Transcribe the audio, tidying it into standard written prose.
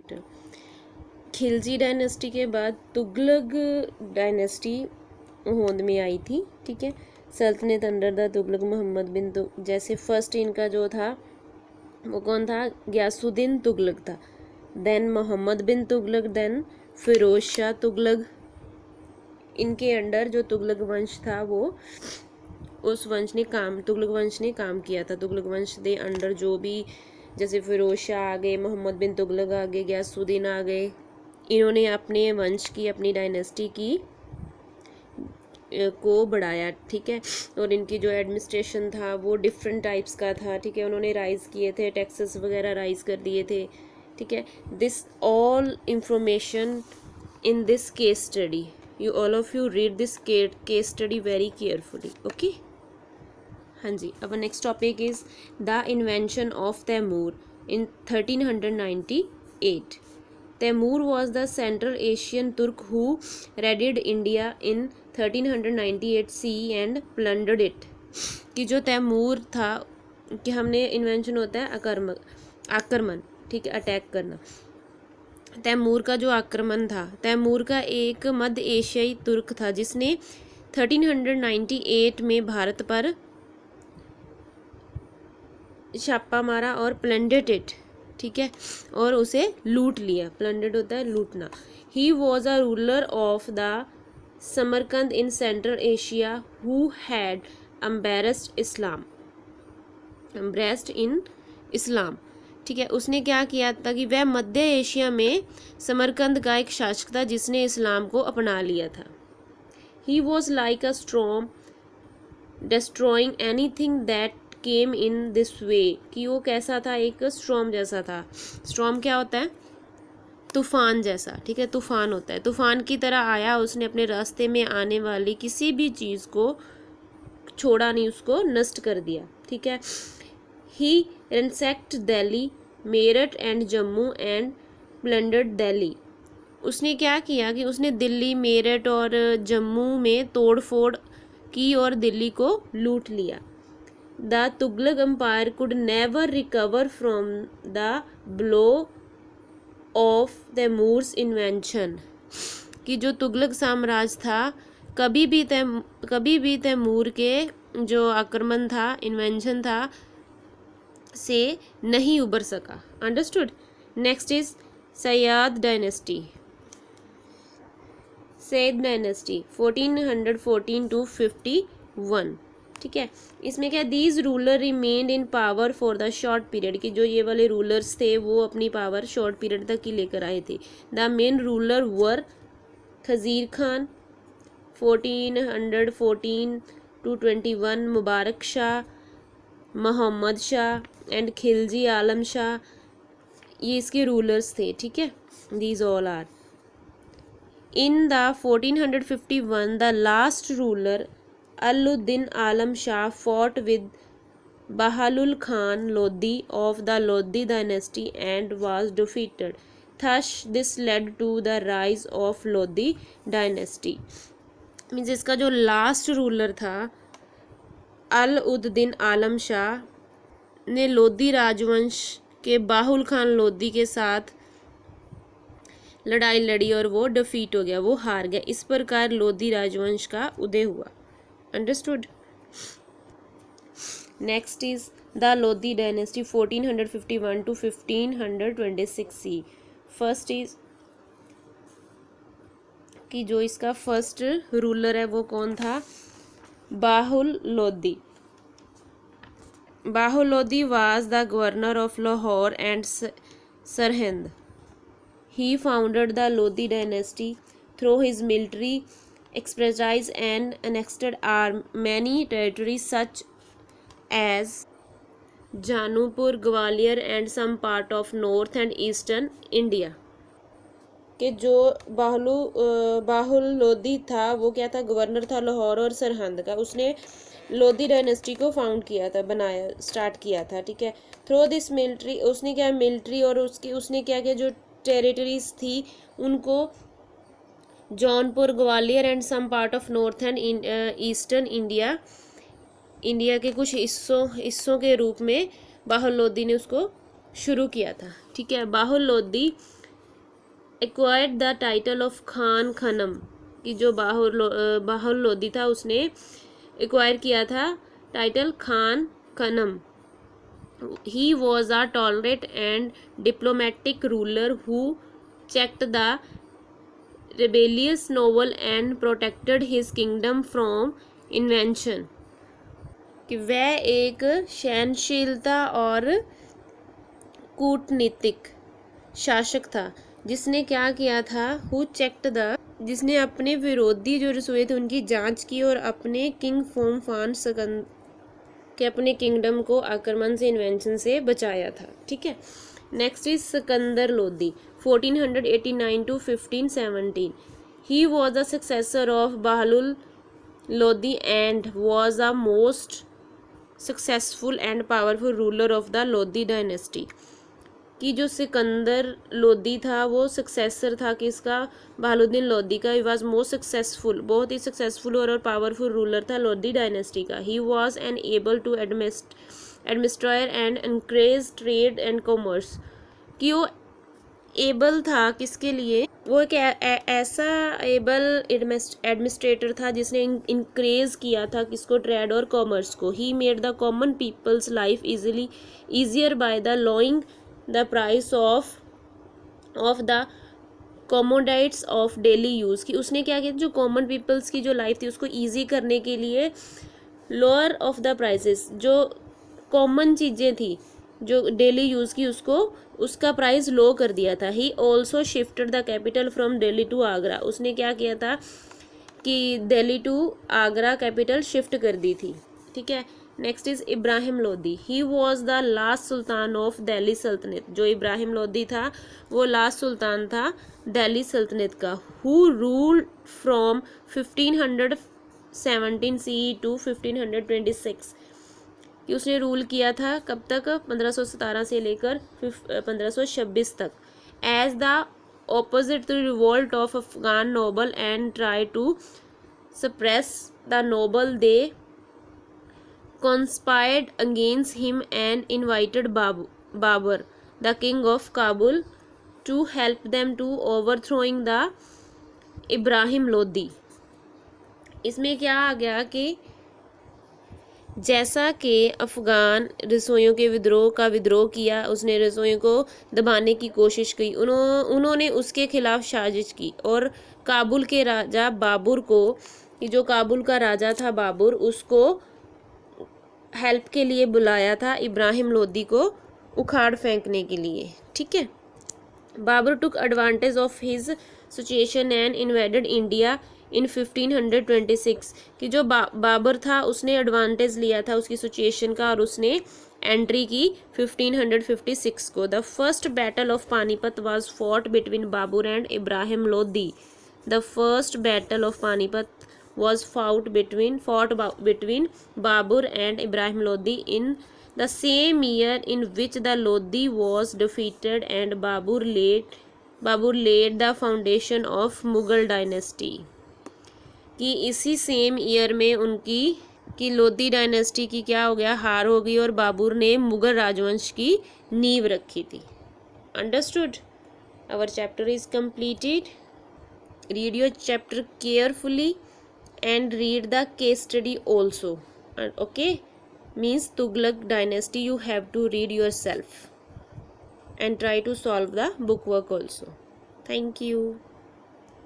Character. Khilji dynasty के बाद Tughlaq dynasty होंद में आई थी, ठीक है। सल्तनत अंडर द तुगलक मोहम्मद बिन जैसे फर्स्ट इनका जो था वो कौन था, गयासुद्दीन तुगलक था, देन मोहम्मद बिन तुगलक, देन फिरोज शाह तुगलक। इनके अंडर जो तुगलक वंश था वो उस वंश ने तुगलक वंश ने काम किया था। तुगलक वंश के अंडर जो भी जैसे फिरोज शाह आ गए, मोहम्मद बिन तुगलक आ गए, गयासुद्दीन आ गए, इन्होंने अपने वंश की, अपनी डायनेस्टी की को बढ़ाया, ठीक है। और इनकी जो एडमिनिस्ट्रेशन था वो डिफरेंट टाइप्स का था, ठीक है। उन्होंने राइज़ किए थे, टैक्सेस वगैरह राइज़ कर दिए थे, ठीक है। This all information in this case study, you all of you read this case study very carefully, okay. हाँ जी, अब next topic is the invention of Timur in 1398। Timur was the Central Asian Turk who raided India in 1398 CE and plundered it। कि जो तैमूर था, कि हमने invention होता है आक्रमण, ठीक है, अटैक करना। तैमूर का जो आक्रमण था, तैमूर का एक मध्य एशियाई तुर्क था जिसने 1398 में भारत पर छापा मारा और प्लंडेड इट, ठीक है, और उसे लूट लिया। प्लंडेड होता है लूटना। He was a ruler of the Samarkand in Central Asia who had embraced in Islam, ठीक है। उसने क्या किया था कि वह मध्य एशिया में समरकंद का एक शासक था जिसने इस्लाम को अपना लिया था। He was like a storm destroying anything that came in this way, कि वो कैसा था, एक स्टॉर्म जैसा था। स्टॉर्म क्या होता है, तूफान जैसा, ठीक है, तूफान होता है। तूफान की तरह आया, उसने अपने रास्ते में आने वाली किसी भी चीज़ को छोड़ा नहीं, उसको नष्ट कर दिया, ठीक है। ही ransacked Delhi, Meerut and Jammu and plundered Delhi. उसने क्या किया कि उसने दिल्ली, मेरठ और जम्मू में तोड़ फोड़ की और दिल्ली को लूट लिया। The Tughlaq Empire could never recover from the blow of Taimur's invention, कि जो तुगलक साम्राज्य था कभी भी तैमूर के जो आक्रमण था, इन्वेंशन था, से नहीं उबर सका। Understood. Next is Sayyid dynasty. Sayyid dynasty 1414 to 51, ठीक है। इसमें क्या, these ruler remained in power for the short period, कि जो ये वाले रूलर्स थे वो अपनी पावर शॉर्ट पीरियड तक ही लेकर आए थे। The main ruler were Khizr Khan 1414 to 21, Mubarak Shah, Mohammad Shah and Khilji Alam Shah, ये इसके रूलर्स थे, ठीक है। These all are in the 1451 the last ruler Alauddin Alam Shah fought with Bahlul Khan Lodi of the Lodi dynasty and was defeated. Thus, this led to the rise of Lodi dynasty. Means इसका जो last ruler था अलउद्दीन आलम शाह ने लोदी राजवंश के बाहुल खान लोदी के साथ लड़ाई लड़ी और वो डिफीट हो गया, वो हार गया। इस प्रकार लोदी राजवंश का उदय हुआ। Understood. Next is the Lodi dynasty 1451 to 1526 C. First is कि जो इसका फर्स्ट रूलर है वो कौन था, बाहुल Lodi. बाहुल Lodi was the governor of Lahore and Sirhind. He founded the Lodi dynasty through his military expertise and annexed many territories such as Janupur, Gwalior and some part of north and eastern India। कि जो बाहुल लोदी था वो क्या था, governor था लाहौर और सरहिंद का। उसने लोदी डायनेस्टी को फाउंड किया था, बनाया, स्टार्ट किया था, ठीक है। थ्रू दिस मिलिट्री, उसने क्या मिलिट्री और उसने क्या किया, जो टेरिटरीज थी उनको Jaunpur, Gwalior and some part of north and eastern India के कुछ हिस्सों के रूप में बाहुल लोदी ने उसको शुरू किया था, ठीक है। Bahlul Lodi acquired the title of Khan Khanan, कि जो बाहुर लोधी था उसने एक्वायर किया था title Khan Khanan. He was a tolerant and diplomatic ruler who checked the rebellious noble and protected his kingdom from invention. कि वह एक सहनशीलता और कूटनीतिक शासक था जिसने क्या किया था, हु चेक्ड द, जिसने अपने विरोधी जो रसोई थे उनकी जांच की और अपने किंग फोम फान सकंद के अपने किंगडम को आक्रमण से, इन्वेंशन से बचाया था. ठीक है. Next is Sikandar Lodhi 1489 to 1517. He was the successor of Bahlul Lodhi and was the most successful and powerful ruler of the Lodhi dynasty. कि जो सिकंदर लोधी था वो सक्सेसर था किसका, बहालुद्दीन लोधी का. ही वॉज मोस्ट सक्सेसफुल, बहुत ही सक्सेसफुल और पावरफुल रूलर था लोधी डायनेस्टी का. He was an able to administrate and encourage trade and commerce. कि वो एबल था किसके लिए, वो एक ऐसा एबल एडमिनिस्ट्रेटर था जिसने इंक्रेज किया था किसको, ट्रेड और कॉमर्स को. He made the common people's life easier by the lowering the price of the commodities of daily use. कि उसने क्या किया, जो कॉमन पीपल्स की जो लाइफ थी उसको ईजी करने के लिए लोअर ऑफ द प्राइसेस, जो कॉमन चीज़ें थी जो डेली यूज़ की उसको उसका प्राइस लो कर दिया था. He also shifted the capital from Delhi to Agra. उसने क्या किया था कि Delhi to Agra capital shift कर दी थी. ठीक है. Next is Ibrahim Lodhi. He was the last sultan of Delhi सल्तनत. जो इब्राहिम लोधी था वो लास्ट सुल्तान था दिल्ली सल्तनत का. Who ruled from 1517 CE to 1526. कि उसने रूल किया था कब तक, 1517 से लेकर 1526 तक. As the opposite to revolt of Afghan noble and try to suppress the noble, they conspired against him and invited Babur, the king of Kabul, to help them to overthrowing the Ibrahim Lodhi. इसमें क्या आ गया कि जैसा कि अफ़गान रसोइयों के विद्रोह किया, उसने रसोइयों को दबाने की कोशिश की, उन्होंने उसके खिलाफ साजिश की और काबुल के राजा बाबर को, जो काबुल का राजा था बाबर, उसको हेल्प के लिए बुलाया था इब्राहिम लोधी को उखाड़ फेंकने के लिए. ठीक है. Babur took advantage of his situation and invaded India in 1526. कि जो बाबर था उसने एडवांटेज लिया था उसकी सिचुएशन का और उसने एंट्री की 1556 को. The first battle of Panipat was fought between Babur and Ibrahim Lodhi. The first battle of Panipat was fought between Babur and Ibrahim Lodi in the same year in which the Lodi was defeated and Babur laid the foundation of Mughal dynasty. कि इसी same year में उनकी कि Lodhi dynasty की क्या हो गया, हार हो गई और बाबर ने मुगल राजवंश की नींव रखी थी. Understood. Our chapter is completed. Read your chapter carefully and read the case study also. And okay, means Tughlaq dynasty you have to read yourself and try to solve the book work also. Thank you.